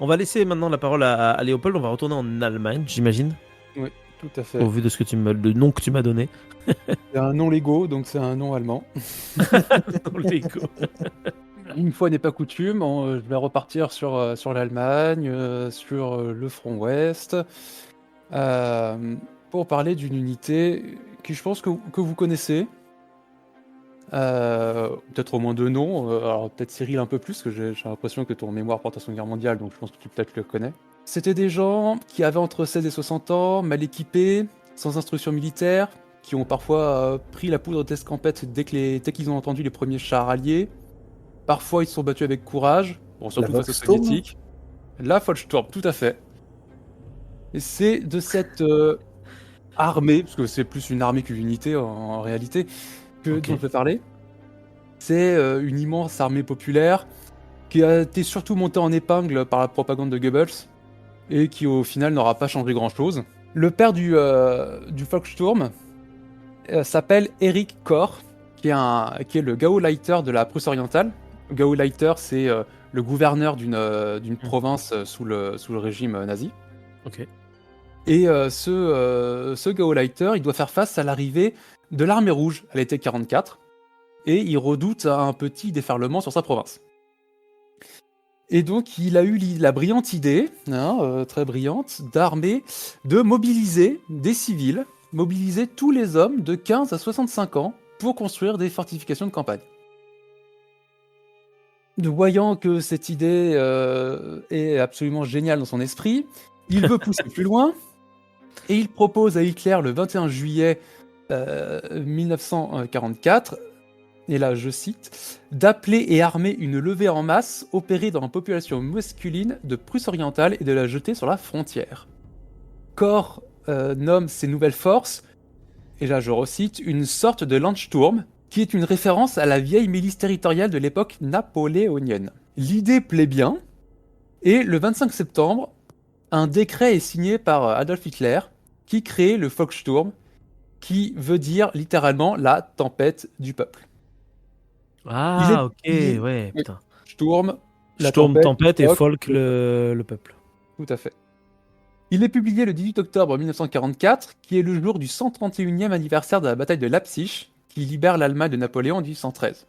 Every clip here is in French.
On va laisser maintenant la parole à Léopold. On va retourner en Allemagne, j'imagine, Oui, tout à fait. au vu de ce que le nom que tu m'as donné. C'est un nom Lego, donc c'est un nom allemand. Dans Lego. Une fois n'est pas coutume, je vais repartir sur l'Allemagne, sur le front ouest, euh, pour parler d'une unité que je pense que vous connaissez. Peut-être au moins deux noms, alors peut-être Cyril un peu plus, parce que j'ai l'impression que ton mémoire porte à la Seconde Guerre mondiale, donc je pense que tu peut-être le connais. C'était des gens qui avaient entre 16 et 60 ans, mal équipés, sans instruction militaire, qui ont parfois pris la poudre d'escampette dès qu'ils ont entendu les premiers chars alliés. Parfois ils se sont battus avec courage, bon, La surtout face aux Volkssturm? soviétiques. La Volkssturm, tout à fait. Et c'est de cette armée, parce que c'est plus une armée qu'une unité en réalité, dont je vais parler. C'est une immense armée populaire qui a été surtout montée en épingle par la propagande de Goebbels et qui au final n'aura pas changé grand-chose. Le père du Volkssturm s'appelle Erich Koch, qui est le Gauleiter de la Prusse orientale. Gauleiter, c'est le gouverneur d'une province sous le régime nazi. Ok. Et ce Gauleiter, il doit faire face à l'arrivée de l'armée rouge à l'été 44, et il redoute un petit déferlement sur sa province. Et donc il a eu la brillante idée, très brillante, de mobiliser des civils, mobiliser tous les hommes de 15 à 65 ans pour construire des fortifications de campagne. Voyant que cette idée est absolument géniale dans son esprit, il veut pousser plus loin, et il propose à Hitler le 21 juillet 1944, et là je cite, d'appeler et armer une levée en masse opérée dans la population masculine de Prusse orientale et de la jeter sur la frontière. Koch nomme ces nouvelles forces, et là je recite, une sorte de Landsturm, qui est une référence à la vieille milice territoriale de l'époque napoléonienne. L'idée plaît bien, et le 25 septembre, un décret est signé par Adolf Hitler qui crée le Volkssturm, qui veut dire littéralement la tempête du peuple. Ah, ok, ouais, Oui. putain. Sturm, la Sturm, tempête et Volk, folk, le peuple. Tout à fait. Il est publié le 18 octobre 1944, qui est le jour du 131e anniversaire de la bataille de Leipzig, qui libère l'Allemagne de Napoléon en 1813.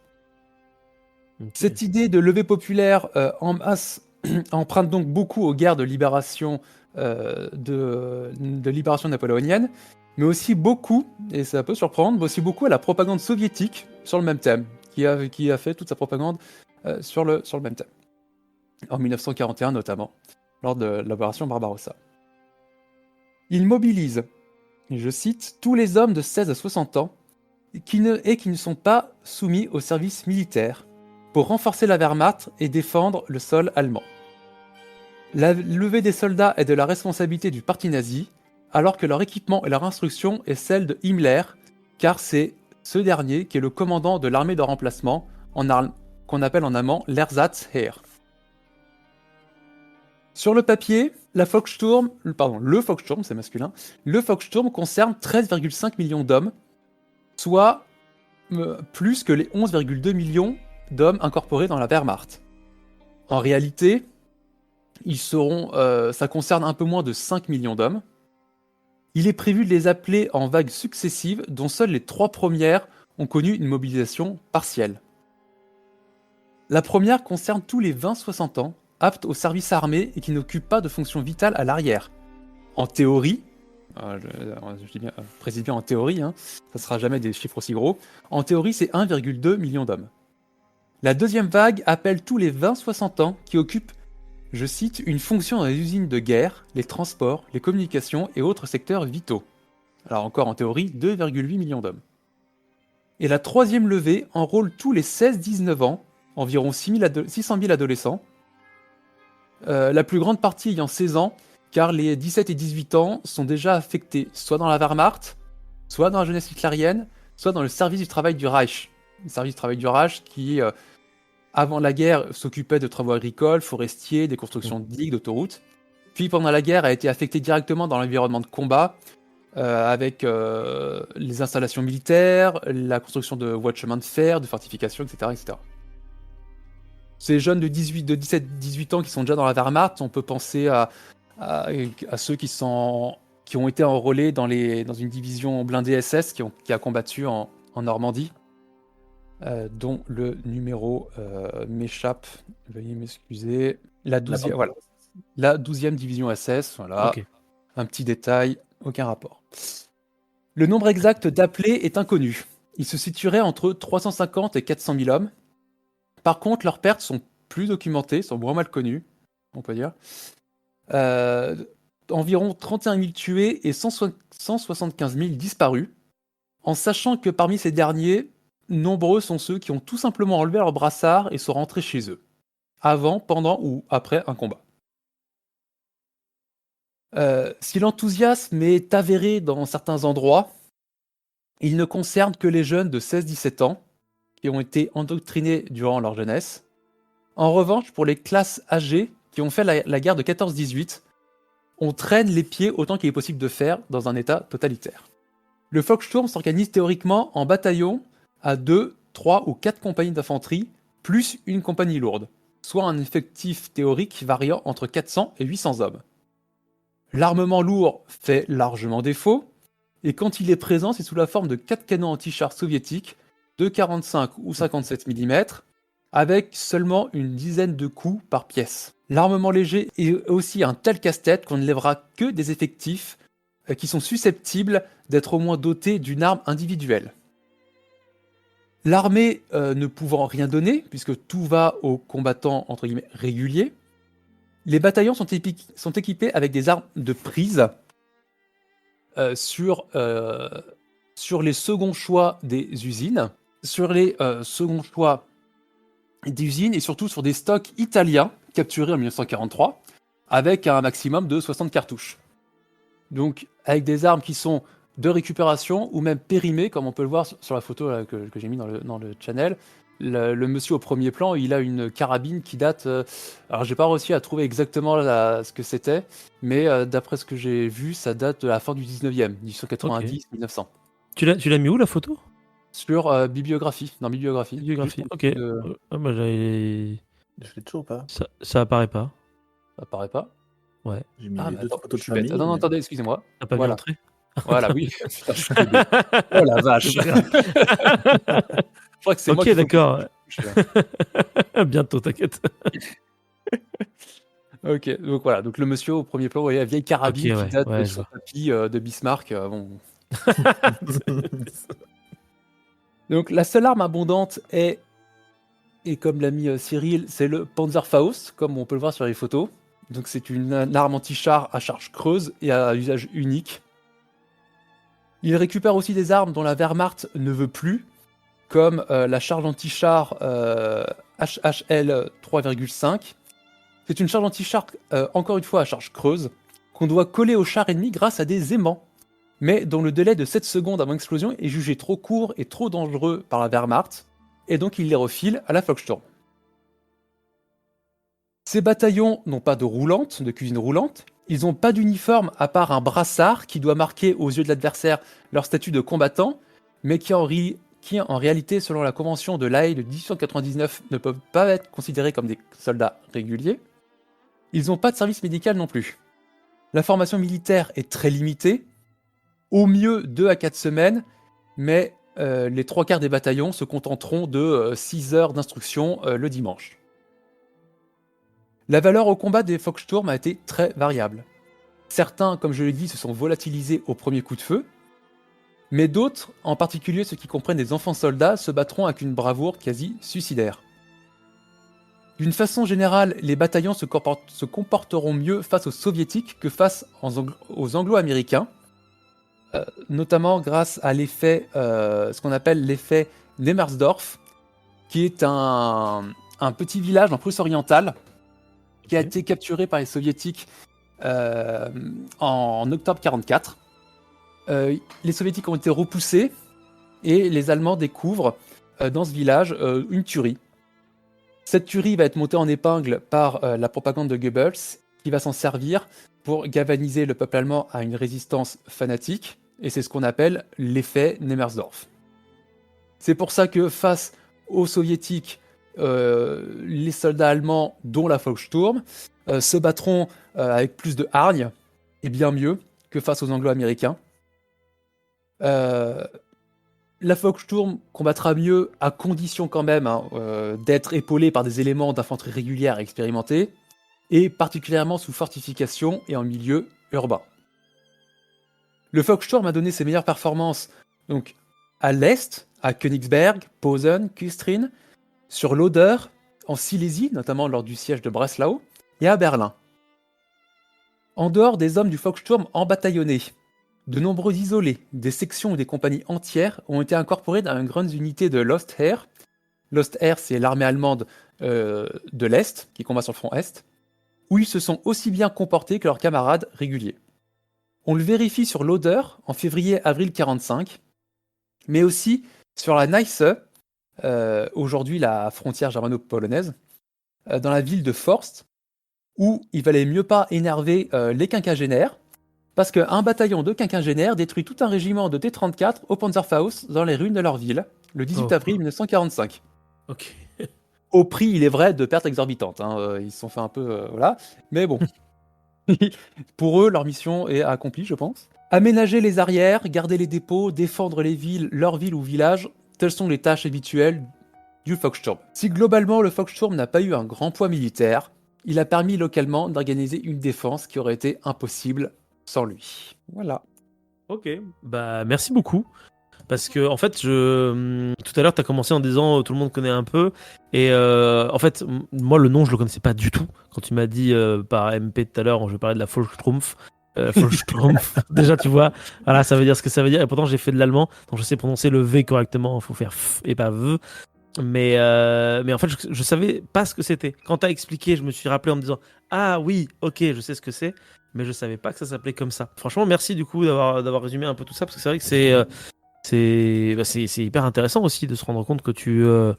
Ok. Cette idée de levée populaire en masse emprunte donc beaucoup aux guerres de libération, de libération napoléonienne, mais aussi beaucoup, et ça peut surprendre, mais aussi beaucoup à la propagande soviétique sur le même thème, qui a fait toute sa propagande sur le même thème. En 1941 notamment, lors de l'opération Barbarossa. Il mobilise, et je cite, tous les hommes de 16 à 60 ans qui ne sont pas soumis au service militaire pour renforcer la Wehrmacht et défendre le sol allemand. La levée des soldats est de la responsabilité du parti nazi, alors que leur équipement et leur instruction est celle de Himmler, car c'est ce dernier qui est le commandant de l'armée de remplacement, qu'on appelle en allemand l'Ersatzheer. Sur le papier, le Volkssturm, c'est masculin, le Volkssturm concerne 13,5 millions d'hommes, soit plus que les 11,2 millions d'hommes incorporés dans la Wehrmacht. En réalité, ça concerne un peu moins de 5 millions d'hommes. Il est prévu de les appeler en vagues successives, dont seules les 3 premières ont connu une mobilisation partielle. La première concerne tous les 20-60 ans, aptes au service armé et qui n'occupent pas de fonction vitale à l'arrière. En théorie, je précise bien en théorie, ça sera jamais des chiffres aussi gros, en théorie c'est 1,2 million d'hommes. La deuxième vague appelle tous les 20-60 ans qui occupent, je cite, une fonction dans les usines de guerre, les transports, les communications et autres secteurs vitaux. Alors encore en théorie, 2,8 millions d'hommes. Et la troisième levée enrôle tous les 16-19 ans, environ 600 000 adolescents, la plus grande partie ayant 16 ans, car les 17 et 18 ans sont déjà affectés soit dans la Wehrmacht, soit dans la jeunesse hitlérienne, soit dans le service du travail du Reich. Le service du travail du Reich qui, avant la guerre, s'occupait de travaux agricoles, forestiers, des constructions de digues, d'autoroutes. Puis pendant la guerre, a été affecté directement dans l'environnement de combat, avec les installations militaires, la construction de voies de chemin de fer, de fortifications, etc. etc. Ces jeunes de 17-18 ans qui sont déjà dans la Wehrmacht, on peut penser à ceux qui ont été enrôlés dans une division blindée SS qui a combattu en Normandie, dont le numéro m'échappe. Veuillez m'excuser. La 12e, voilà. La 12e division SS, voilà. Ok. Un petit détail, aucun rapport. Le nombre exact d'appelés est inconnu. Il se situerait entre 350 et 400 000 hommes. Par contre, leurs pertes sont plus documentées, sont moins mal connues, on peut dire. Environ 31 000 tués et 175 000 disparus, en sachant que parmi ces derniers, nombreux sont ceux qui ont tout simplement enlevé leur brassard et sont rentrés chez eux, avant, pendant ou après un combat. Si l'enthousiasme est avéré dans certains endroits, il ne concerne que les jeunes de 16-17 ans qui ont été endoctrinés durant leur jeunesse. En revanche, pour les classes âgées qui ont fait la guerre de 14-18, on traîne les pieds autant qu'il est possible de faire dans un état totalitaire. Le Volkssturm s'organise théoriquement en bataillons à 2, 3 ou 4 compagnies d'infanterie, plus une compagnie lourde, soit un effectif théorique variant entre 400 et 800 hommes. L'armement lourd fait largement défaut, et quand il est présent, c'est sous la forme de 4 canons anti-chars soviétiques de 45 ou 57 mm, avec seulement une dizaine de coups par pièce. L'armement léger est aussi un tel casse-tête qu'on ne lèvera que des effectifs qui sont susceptibles d'être au moins dotés d'une arme individuelle. L'armée ne pouvant rien donner, puisque tout va aux combattants entre guillemets réguliers, les bataillons sont équipés avec des armes de prise sur les seconds choix des usines, et surtout sur des stocks italiens capturés en 1943, avec un maximum de 60 cartouches. Donc avec des armes qui sont de récupération ou même périmées, comme on peut le voir sur la photo là, que j'ai mis dans le channel. Le monsieur au premier plan, il a une carabine qui date... alors j'ai pas réussi à trouver exactement ce que c'était, mais d'après ce que j'ai vu, ça date de la fin du 19e, 1890-1900. Tu l'as mis où la photo? Sur bibliographie, dans bibliographie. Biographie, ok. Ah, bah, Je l'ai toujours pas. ça apparaît pas. Ça apparaît pas. Ouais. J'ai mis Ah, les mais deux attends, photos je de suis bête. famille. Non, mais- attendez, excusez-moi. T'as pas Voilà. vu l'entrée? Voilà, oui. Putain, je suis bébé. Oh la vache. Je crois que c'est moi Ok, qui faut d'accord. que je touche, là. Bientôt, t'inquiète. Ok, donc voilà, donc le monsieur au premier plan, vous voyez la vieille carabine Ok, ouais, qui date ouais, de je son vois. tapis de Bismarck. Bon. Donc la seule arme abondante est, et comme l'a mis Cyril, c'est le Panzerfaust, comme on peut le voir sur les photos. Donc c'est une arme anti-char à charge creuse et à usage unique. Il récupère aussi des armes dont la Wehrmacht ne veut plus, comme la charge anti-char HHL 3,5. C'est une charge anti-char, encore une fois à charge creuse, qu'on doit coller au char ennemi grâce à des aimants, mais dont le délai de 7 secondes avant explosion est jugé trop court et trop dangereux par la Wehrmacht, et donc il les refile à la Volkssturm. Ces bataillons n'ont pas de cuisine roulante, ils n'ont pas d'uniforme à part un brassard qui doit marquer aux yeux de l'adversaire leur statut de combattant, mais qui en réalité, selon la convention de La Haye de 1899, ne peuvent pas être considérés comme des soldats réguliers. Ils n'ont pas de service médical non plus. La formation militaire est très limitée, au mieux 2 à 4 semaines, mais les 3/4 des bataillons se contenteront de 6 heures d'instruction le dimanche. La valeur au combat des Volkssturm a été très variable. Certains, comme je l'ai dit, se sont volatilisés au premier coup de feu, mais d'autres, en particulier ceux qui comprennent des enfants soldats, se battront avec une bravoure quasi suicidaire. D'une façon générale, les bataillons se comporteront mieux face aux soviétiques que face aux anglo-américains, notamment grâce à l'effet, ce qu'on appelle l'effet Nemmersdorf, qui est un petit village en Prusse orientale, qui a été capturé par les soviétiques en octobre 1944. Les soviétiques ont été repoussés et les Allemands découvrent dans ce village une tuerie. Cette tuerie va être montée en épingle par la propagande de Goebbels, qui va s'en servir pour galvaniser le peuple allemand à une résistance fanatique, et c'est ce qu'on appelle l'effet Nemmersdorf. C'est pour ça que face aux soviétiques les soldats allemands, dont la Volkssturm, se battront avec plus de hargne et bien mieux que face aux Anglo-Américains. La Volkssturm combattra mieux à condition quand même d'être épaulée par des éléments d'infanterie régulière expérimentés, et particulièrement sous fortification et en milieu urbain. Le Volkssturm a donné ses meilleures performances donc à l'est, à Königsberg, Posen, Küstrin, sur l'Oder, en Silésie, notamment lors du siège de Breslau, et à Berlin. En dehors des hommes du Volkssturm embataillonnés, de nombreux isolés, des sections ou des compagnies entières ont été incorporés dans une grande unité de l'Ostheer. L'Ostheer, c'est l'armée allemande de l'Est, qui combat sur le front Est, où ils se sont aussi bien comportés que leurs camarades réguliers. On le vérifie sur l'Oder en février-avril 1945, mais aussi sur la Neisse, aujourd'hui la frontière germano-polonaise, dans la ville de Forst, où il valait mieux pas énerver les quinquagénaires, parce qu'un bataillon de quinquagénaires détruit tout un régiment de T-34 au Panzerfaust dans les ruines de leur ville, le 18 avril 1945. Ok. Au prix, il est vrai, de pertes exorbitantes. Ils se sont fait un peu... voilà. Mais bon. Pour eux, leur mission est accomplie, je pense. Aménager les arrières, garder les dépôts, défendre les villes, leurs villes ou villages, telles sont les tâches habituelles du Volkssturm. Si globalement le Volkssturm n'a pas eu un grand poids militaire, il a permis localement d'organiser une défense qui aurait été impossible sans lui. Voilà. Ok, bah merci beaucoup. Parce que, en fait, tout à l'heure, tu as commencé en disant tout le monde connaît un peu. Et en fait, moi, le nom, je le connaissais pas du tout. Quand tu m'as dit par MP tout à l'heure, je parlais de la Volkstrumpf. Volkstrumpf. Déjà, tu vois, voilà, ça veut dire ce que ça veut dire. Et pourtant, j'ai fait de l'allemand, donc je sais prononcer le V correctement. Il faut faire F et pas V. Mais en fait, je savais pas ce que c'était. Quand tu as expliqué, je me suis rappelé en me disant ah oui, ok, je sais ce que c'est. Mais je savais pas que ça s'appelait comme ça. Franchement, merci du coup d'avoir résumé un peu tout ça. Parce que c'est vrai que c'est hyper intéressant aussi de se rendre compte que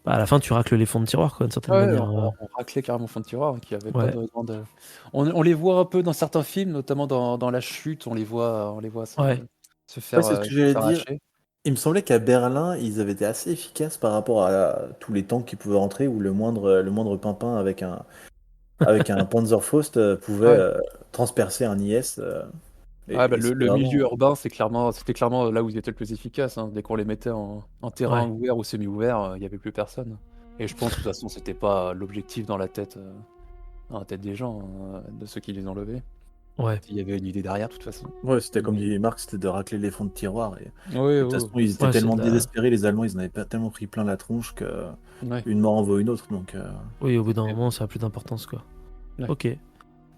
à la fin tu racles les fonds de tiroir quoi, d'une certaine manière. On raclait carrément fond de tiroir, qui avait pas de grande... On les voit un peu dans certains films, notamment dans La Chute, on les voit se faire, c'est ce que j'allais dire. arracher. Il me semblait qu'à Berlin, ils avaient été assez efficaces par rapport à tous les tanks qui pouvaient rentrer, où le moindre pimpin avec un Panzerfaust pouvait transpercer un IS. Le milieu urbain, c'était clairement là où ils étaient le plus efficaces. Dès qu'on les mettait en terrain ouvert ou semi-ouvert, il n'y avait plus personne. Et je pense que de toute façon, c'était pas l'objectif dans la tête des gens, de ceux qui les ont levés. Ouais. Il y avait une idée derrière, de toute façon. Ouais, c'était comme dit Marc, c'était de racler les fonds de tiroir. Et de toute façon, ils étaient tellement désespérés, les Allemands, ils en avaient pas tellement pris plein la tronche que une mort en vaut une autre. Donc, oui, au bout d'un moment, ça a plus d'importance quoi. Ouais. Ok.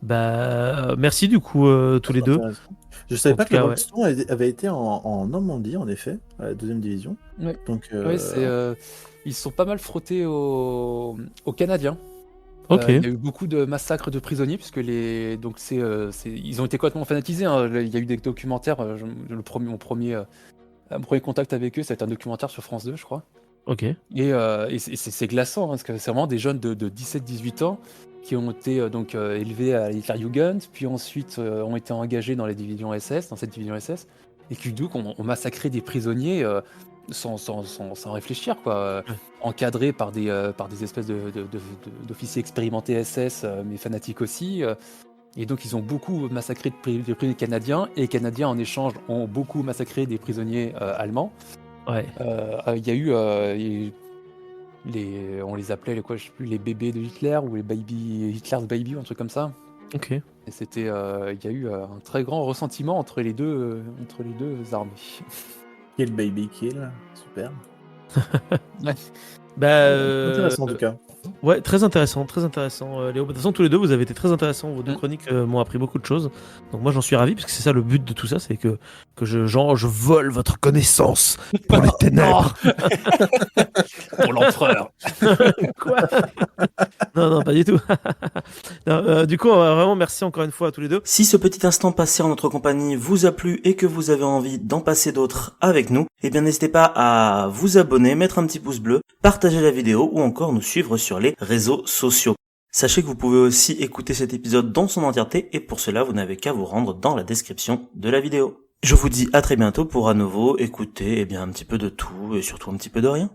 Bah, merci du coup tous les deux. Je savais pas que le Volkssturm avait été en Normandie, en effet, à la 2e division. Ouais. Donc, ils sont pas mal frottés aux Canadiens. Ok. Il y a eu beaucoup de massacres de prisonniers, puisque ils ont été complètement fanatisés. Il y a eu des documentaires. Mon premier contact avec eux, c'était un documentaire sur France 2, je crois. Ok. Et c'est glaçant, parce que c'est vraiment des jeunes de 17-18 ans qui ont été élevés à Hitlerjugend, puis ensuite ont été engagés dans cette division SS, et qui donc ont massacré des prisonniers sans réfléchir, quoi. Encadrés par des espèces d'officiers expérimentés SS, mais fanatiques aussi. Et donc ils ont beaucoup massacré des prisonniers canadiens, et les Canadiens en échange ont beaucoup massacré des prisonniers allemands. Ouais. Il y a eu on les appelait les bébés de Hitler, ou les Hitler's baby, ou un truc comme ça. Ok. Et c'était, il y a eu un très grand ressentiment entre les deux armées. Kill baby kill, super. Intéressant en tout cas. Ouais, très intéressant, Léo. De toute façon, tous les deux, vous avez été très intéressants. Vos deux chroniques m'ont appris beaucoup de choses. Donc moi, j'en suis ravi, parce que c'est ça le but de tout ça, c'est que je vole votre connaissance pour les ténèbres. Pour l'empereur. Quoi? Non, pas du tout. Non, du coup, vraiment, merci encore une fois à tous les deux. Si ce petit instant passé en notre compagnie vous a plu et que vous avez envie d'en passer d'autres avec nous, eh bien n'hésitez pas à vous abonner, mettre un petit pouce bleu, partager la vidéo ou encore nous suivre sur les réseaux sociaux. Sachez que vous pouvez aussi écouter cet épisode dans son entièreté, et pour cela vous n'avez qu'à vous rendre dans la description de la vidéo. Je vous dis à très bientôt pour à nouveau écouter un petit peu de tout et surtout un petit peu de rien.